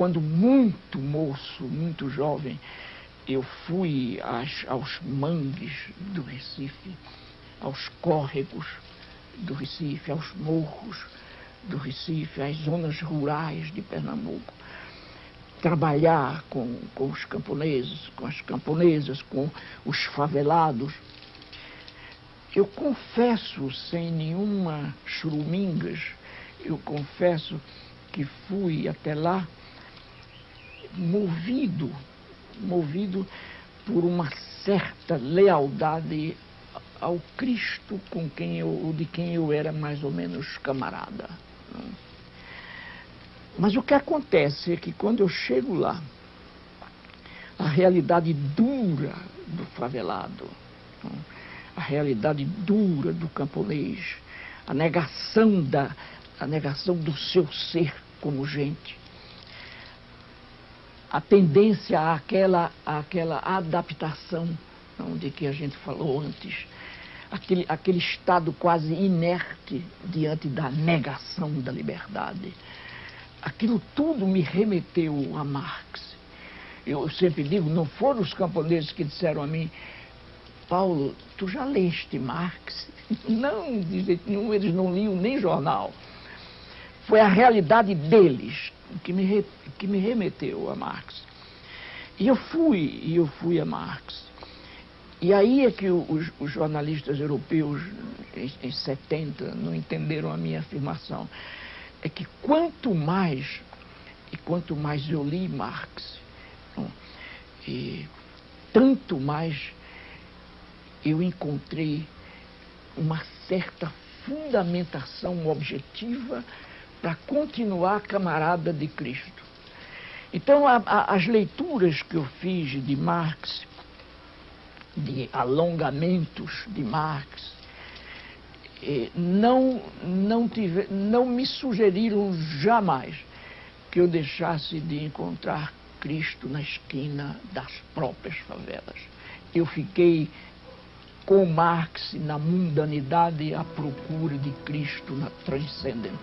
quando muito moço, muito jovem, eu fui aos mangues do Recife, aos córregos do Recife, aos morros do Recife, às zonas rurais de Pernambuco, trabalhar com os camponeses, com as camponesas, com os favelados. Eu confesso, sem nenhuma churumingas, eu confesso que fui até lá movido por uma certa lealdade ao Cristo de quem eu era mais ou menos camarada. Mas o que acontece é que quando eu chego lá, a realidade dura do favelado, a realidade dura do camponês, a negação do seu ser como gente, a tendência àquela adaptação de que a gente falou antes, aquele estado quase inerte diante da negação da liberdade. Aquilo tudo me remeteu a Marx. Eu sempre digo, não foram os camponeses que disseram a mim: Paulo, tu já leste Marx? Não, de jeito nenhum, eles não liam nem jornal. Foi a realidade deles que me remeteu a Marx. E eu fui a Marx. E aí é que os jornalistas europeus, em 70, não entenderam a minha afirmação. É que quanto mais eu li Marx, tanto mais eu encontrei uma certa fundamentação objetiva para continuar camarada de Cristo. Então, as leituras que eu fiz de Marx, de alongamentos de Marx, não me sugeriram jamais que eu deixasse de encontrar Cristo na esquina das próprias favelas. Eu fiquei com Marx na mundanidade à procura de Cristo na transcendentalidade.